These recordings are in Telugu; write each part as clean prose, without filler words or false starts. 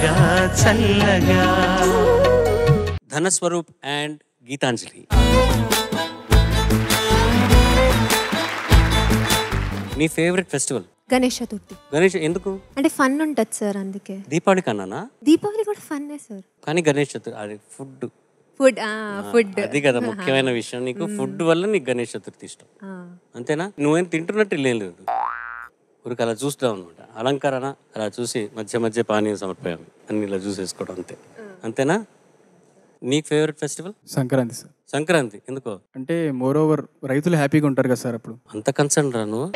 చల్లగా చల్లగా. ధనస్వరూప్ అండ్ గీతాంజలి, నీ ఫేవరెట్ ఫెస్టివల్? గణేష్ చతుర్థి. గణేష్ ఎందుకు? అంటే ఫన్ ఉంటుంది సార్, అందుకే. దీపావళి కన్నానా? దీపావళి కూడా ఫన్నే సార్, కానీ గణేష్ చతుర్థి అది ఫుడ్. ఫుడ్ అది కదా ముఖ్యమైన విషయం. నీకు ఫుడ్ వల్ల నీకు గణేష్ చతుర్థి ఇష్టం, అంతేనా? నువ్వేం తింటున్నట్టు లేదు, ఊరికి అలా చూస్తావు అనమాట. అలంకరణ అలా చూసి మధ్య మధ్య పానీయం సమర్పయామి అన్ని ఇలా చూసేసుకోవడం, అంతే. అంతేనా? నీకు favourite festival? Sankranti sir. Sankranti ఎందుకో? అంటే మోర్ ఓవర్ రైతులు హ్యాపీగా ఉంటారు కదా సార్ అప్పుడు. అంత కన్సర్న్ రా నువ్వు?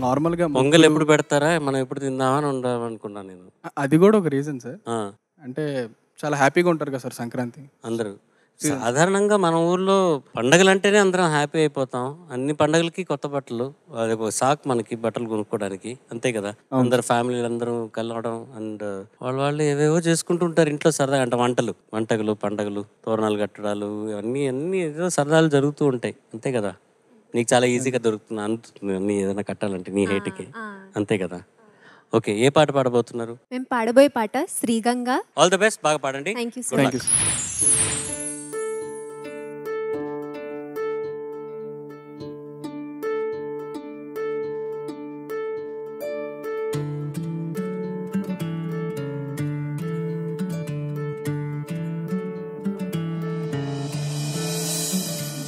నార్మల్గా పొంగల్ ఎప్పుడు పెడతారా, మనం ఎప్పుడు తిందామని ఉండాలనుకున్నాను నేను. అది కూడా ఒక రీజన్ సార్. అంటే చాలా హ్యాపీగా ఉంటారు కదా సార్ సంక్రాంతి అందరూ. సాధారణంగా మన ఊర్లో పండగలు అంటేనే అందరం హ్యాపీ అయిపోతాం. అన్ని పండగలకి కొత్త బట్టలు, అదే సాక్ మనకి బట్టలు కొనుక్కోవడానికి, అంతే కదా. అందరు ఫ్యామిలీలు అందరూ కలవడం అండ్ వాళ్ళు ఏవేవో చేసుకుంటూ ఉంటారు ఇంట్లో సరదాగా. అంటే వంటలు పండగలు, తోరణాలు కట్టడాలు, అన్ని ఏదో సరదాలు జరుగుతూ ఉంటాయి, అంతే కదా. నీకు చాలా ఈజీగా దొరుకుతుంది అన్ని ఏదైనా కట్టాలంటే నీ హేటికి, అంతే కదా. ఓకే, ఏ పాట పాడబోతున్నారు? మేము పాడబోయే పాట శ్రీగంగా. ఆల్ ది బెస్ట్, బాగా పాడండి. Thank you sir.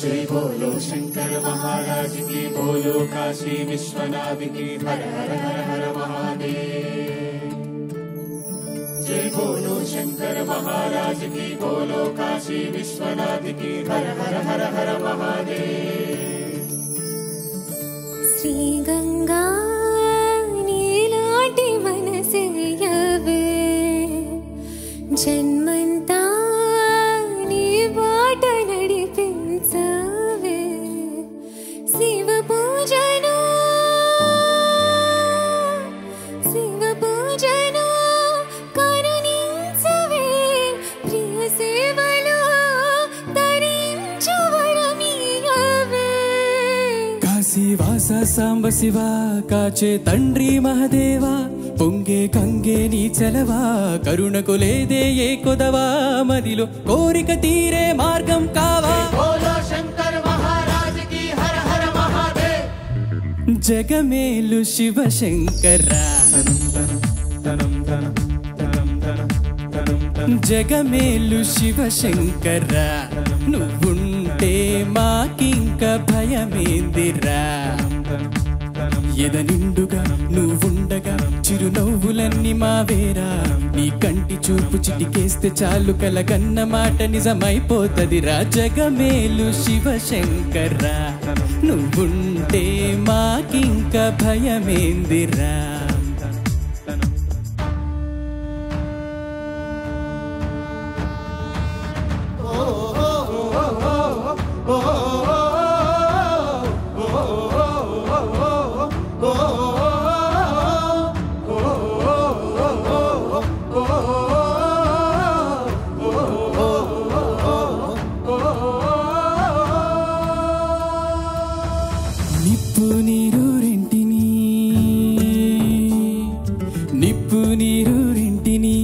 जय बोलो शंकर महाराज की, बोलो काशी विश्वनाथ की, हर हर हर हर महादेव। जय बोलो शंकर महाराज की, बोलो काशी विश्वनाथ की, हर हर हर हर महादेव। श्री गंगा नीलाटी मनसे यवे जन्मंता नी बाट नडिपिंचवे, शिव पूजनो करुणिंचवे, प्रिय सेवलो तरिंचु वरमीयवे। కాశీవాస సాంబ శివ కాచే తండ్రి మహదేవా, పొంగే కంగే నీ చలవా, కరుణకు లేదే ఏ కొదవా, మదిలో కోరిక తీరే మార్గం కావా. बोलो शंकर महाराज की, हर हर महादेव। జగమేలు శివ శంకర, జగమేలు శివ శంకర, నువ్వుంటే మాకింక భయమేందిరా. ఎద నిండుగా నువ్వుండగా చిరునవ్వులన్నీ మావేరా, నీ కంటి చూపు చిటికేస్తే చాలు కలగన్న మాట నిజమైపోతదిరా. జగమేలు శివ శంకర, నువ్వుంటే మాకింక భయమేందిరా. నిప్పు నీరు రెంటిని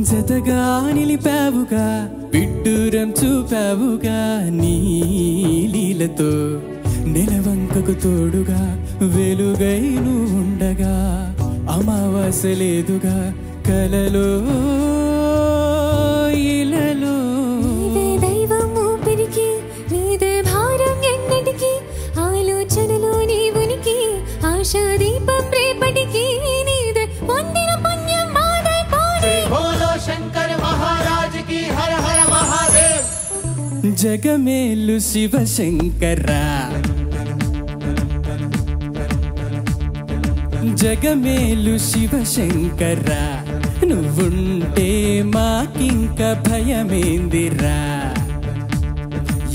జతగా నిలిపావుగా, విడ్డూరం చూపావుగా, నీ లీలతో నెలవంకకు తోడుగా వెలుగై నువ్వు ఉండగా, అమావాస్య లేదుగా కలలో ఇలలో. దైవము పెరికి నీదే భారం ఎన్నటికి, ఆలోచనలో నీ ఉనికి, ఆశా దీపం రేపటికి, నీదే పొందిన పుణ్యం మాదై పోనీ. बोलो शंकर महाराज की, हर हर महादेव। జగమేలు శివ శంకర, జగమేలు శివ శంకర, నువ్వుంటే మాకింక భయమేందిరా.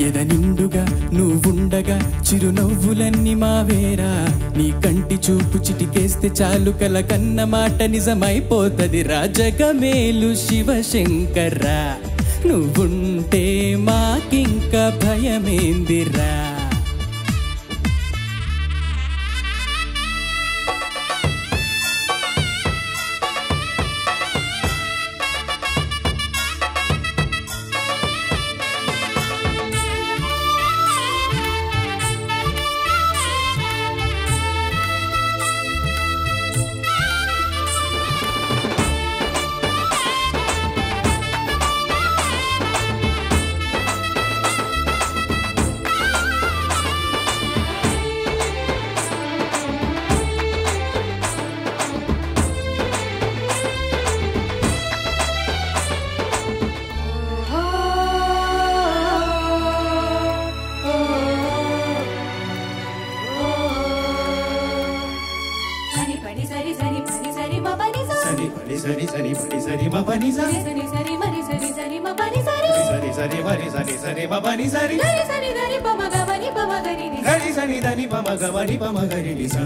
ఎద నిండుగా నువ్వుండగా చిరునవ్వులన్నీ మావేరా, నీ కంటి చూపు చిటికేస్తే చాలు కలకన్న మాట నిజమైపోతదిరా. జగమేలు శివ శంకర, నువ్వుంటే మాకింక భయమేందిరా. మరి సరి మ పని సరి సరి సరి మరి సరి సరి మ పని సరి సరి సరి మరి సరి సరి మ పని సరి సరి సరి దని ప మ గ ని ప మ గ ని ని సరి సరి దని ప మ గ ని ప మ గ ని ని స.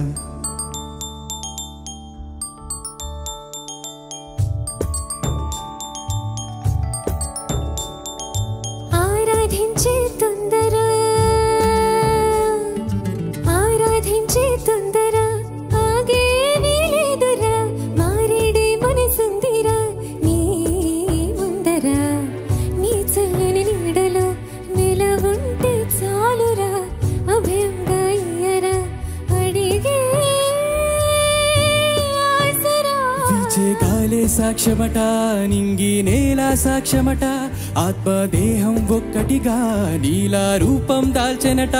ఆరాధించే తొందర ఆరాధించే తొందర ఆగే నీలేదురా మారేడే మనసుందిరా నీ ముందర నీ చల్లని నీడలో నిలవుంటే చాలురా అభయంగా ఇయ్యరా అడిగే ఆసరా. వీచే గాలే సాక్ష్యమట నింగి నేల సాక్ష్యమట ఆత్మదేహం ఒక్కటిగా నీలా రూపం దాల్చెనట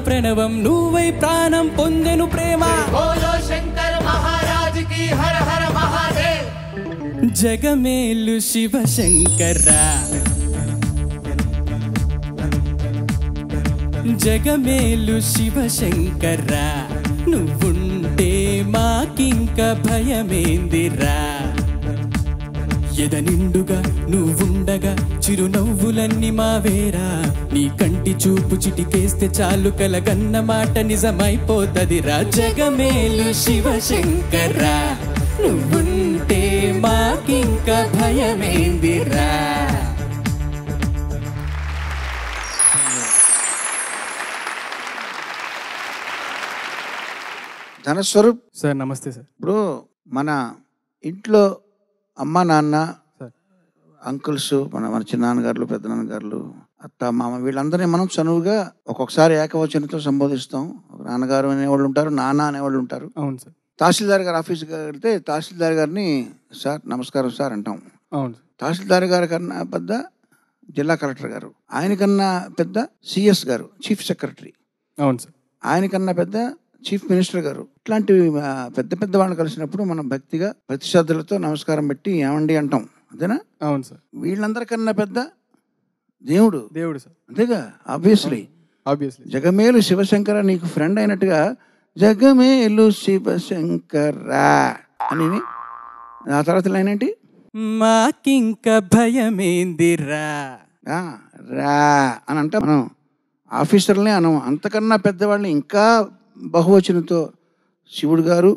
ప్రణవం నువ్వై ప్రాణం పొందెను ప్రేమ. బోలో శంకర్ మహారాజ్ కి హర హర మహాదేవ్. జగమేలు శివ శంకర్రా జగమేలు శివ శంకర్రా నువ్వుంటే మాకింక భయమేందిరా. ఎద నిండుగా నువ్వుండగా చిరునవ్వులన్నీ మావేరా నీ కంటి చూపు చిటికేస్తే చాలు కలగన్న మాట నిజమైపోతదిరా. జగమేలు శివ శంకర్రా నువ్వుంటే మాకింక భయమేందిరా. ధనస్వరూప్ సార్ నమస్తే సార్. ఇప్పుడు మన ఇంట్లో అమ్మ నాన్న సార్. అంకుల్స్ మన చిన్నాన్నగారులు పెద్దనాన్నగారులు అత్త మామ వీళ్ళందరినీ మనం చనువుగా ఒక్కొక్కసారి ఏకవచనంతో సంబోధిస్తాం. నాన్నగారు అనేవాళ్ళు ఉంటారు, నాన్న అనేవాళ్ళు ఉంటారు. అవును సార్. తహసీల్దార్ గారు ఆఫీస్కి వెళ్తే తహసీల్దార్ గారిని సార్ నమస్కారం సార్ అంటాం. అవును సార్. తహసీల్దార్ గారి కన్నా పెద్ద జిల్లా కలెక్టర్ గారు, ఆయనకన్నా పెద్ద సిఎస్ గారు చీఫ్ సెక్రటరీ, అవును సార్. ఆయనకన్నా పెద్ద చీఫ్ మినిస్టర్ గారు. ఇట్లాంటి పెద్ద పెద్ద వాళ్ళు కలిసినప్పుడు మనం భక్తిగా ప్రతిశ్రద్ధలతో నమస్కారం పెట్టి ఏమండి అంటాం, అంతేనా? అవును సార్. వీళ్ళందరికన్నా పెద్ద దేవుడు దేవుడు సార్. అంతేగా, ఆబ్వియస్లీ. జగమేలు శివశంకర నీకు ఫ్రెండ్ అయినట్టుగా జగమేలు శివశంకరా అని. ఆ తర్వాత లైన్ ఏంటి? మాకింక భయమేందిరా రా అని అంటే మనం ఆఫీసర్లనే అనం. అంతకన్నా పెద్దవాళ్ళని ఇంకా బహువచనంతో శివుడు గారు,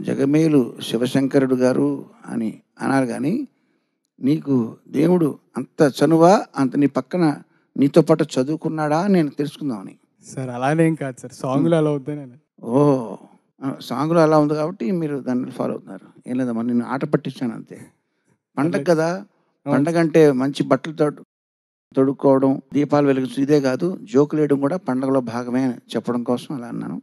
జగమేలు శివశంకరుడు గారు అని అన్నారు. కానీ నీకు దేవుడు అంత చనువా, అంత నీ పక్కన నీతో పాటు చదువుకున్నాడా నేను తెలుసుకుందామని. సార్ అలానేం కాదు సార్, సాంగ్లో అలా వద్దని. ఓ సాంగ్లో అలా ఉంది కాబట్టి మీరు దాన్ని ఫాలో అవుతున్నారు. ఏం లేదమ్మా, నేను ఆట పట్టించాను అంతే. పండగ కదా, పండగ అంటే మంచి బట్టలతో తొడుక్కోవడం, దీపాలు వెలిగించు, ఇదే కాదు జోకులు వేయడం కూడా పండగలో భాగమే అని చెప్పడం కోసం అలా అన్నాను.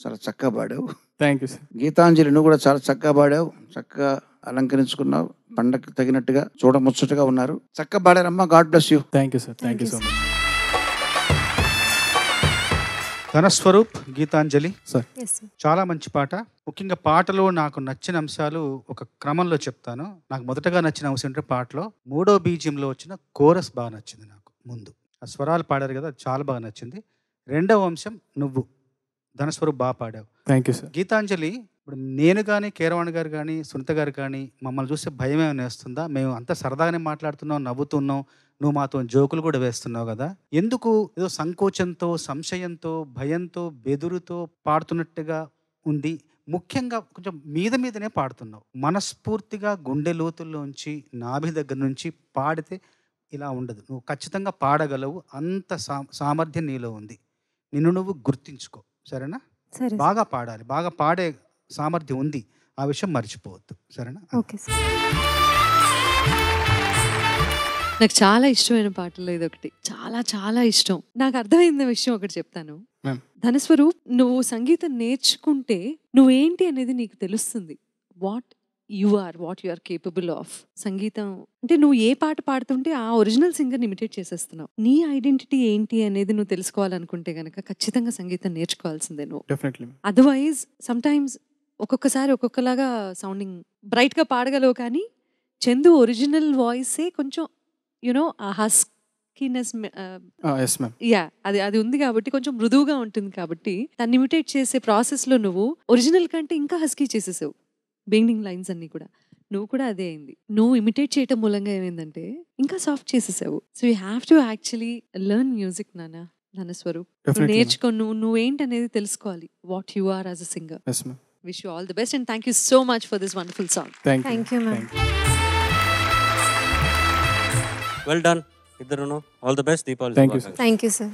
చాలా చక్కగా పాడావు. Thank you sir. గీతాంజలి నువ్వు కూడా చాలా చక్కగా పాడావు, చక్కగా అలంకరించుకున్నావు, పండగకి తగినట్టుగా చూడముచ్చటగా ఉన్నారు. చక్కగా పాడారమ్మా. God bless you. Thank you sir. Thank you so much. Dhanaswaroop, Geetanjali sir. చాలా మంచి పాట. ముఖ్యంగా పాటలో నాకు నచ్చిన అంశాలు ఒక క్రమంలో చెప్తాను. నాకు మొదటగా నచ్చిన అంశం అంటే పాటలో 3వ బీజియంలో వచ్చిన కోరస్ బాగా నచ్చింది నాకు. ముందు ఆ స్వరాలు పాడారు కదా, అది చాలా బాగా నచ్చింది. 2వ అంశం నువ్వు ధనస్వరూప్ బాగా పాడావు. Thank you sir. గీతాంజలి, ఇప్పుడు నేను కానీ కీరవాణి గారు కానీ సునీత గారు కానీ మమ్మల్ని చూస్తే భయం ఏమైనా వేస్తుందా? మేము అంతా సరదాగానే మాట్లాడుతున్నాం, నవ్వుతున్నాం, నువ్వు మాతో జోకులు కూడా వేస్తున్నావు కదా, ఎందుకు ఏదో సంకోచంతో, సంశయంతో, భయంతో, బెదురుతో పాడుతున్నట్టుగా ఉంది? ముఖ్యంగా కొంచెం మీదనే పాడుతున్నావు. మనస్ఫూర్తిగా గుండె లోతుల్లోంచి, నాభి దగ్గర నుంచి పాడితే ఇలా ఉండదు. నువ్వు ఖచ్చితంగా పాడగలవు, అంత సామర్థ్యం నీలో ఉంది. నిన్ను నువ్వు గుర్తించుకో, సరేనా? బాగా పాడాలి, బాగా పాడే సామర్థ్యం ఉంది, ఆ విషయం మర్చిపోవద్దు, సరేనా? Okay sir. నాకు చాలా ఇష్టమైన పాటల్లో ఇది ఒకటి, చాలా చాలా ఇష్టం. నాకు అర్థమైంది విషయం ఒకటి చెప్తాను. ధనస్వరూప్, నువ్వు సంగీతం నేర్చుకుంటే నువ్వేంటి అనేది నీకు తెలుస్తుంది. What you are capable of. సంగీతం అంటే నువ్వు ఏ పాట పాడుతుంటే ఆ ఒరిజినల్ సింగర్ని ఇమిటేట్ చేసేస్తున్నావు. నీ ఐడెంటిటీ ఏంటి అనేది నువ్వు తెలుసుకోవాలనుకుంటే గనక ఖచ్చితంగా సంగీతం నేర్చుకోవాల్సిందే నువ్వు. డెఫినెట్లీ. అదర్వైజ్ సమ్టైమ్స్ ఒక్కొక్కసారి ఒక్కొక్కలాగా సౌండింగ్ బ్రైట్గా పాడగలవు, కానీ చందు ఒరిజినల్ వాయిసే కొంచెం యునో ఆ హస్కీనెస్ అది ఉంది కాబట్టి కొంచెం మృదువుగా ఉంటుంది. కాబట్టి దాన్ని ఇమిటేట్ చేసే ప్రాసెస్లో నువ్వు ఒరిజినల్ కంటే ఇంకా హస్కీ చేసేసావు బిగినింగ్ లైన్స్ అన్నీ కూడా. నువ్వు కూడా అదే అయింది. నువ్వు ఇమిటేట్ చేయటం మూలంగా ఏమైందంటే ఇంకా సాఫ్ట్ చేసేసావు. So you have to actually learn music నాన్న ధనస్వరూప్. నువ్వు నేర్చుకో, నువ్వేంటనేది తెలుసుకోవాలి. What you are as a singer. Wish you all the best and thank you so much for this wonderful song. Thank you ma'am. Well done ఇద్దరును. All the best. Deepavali. Thank you sir. Thank you sir.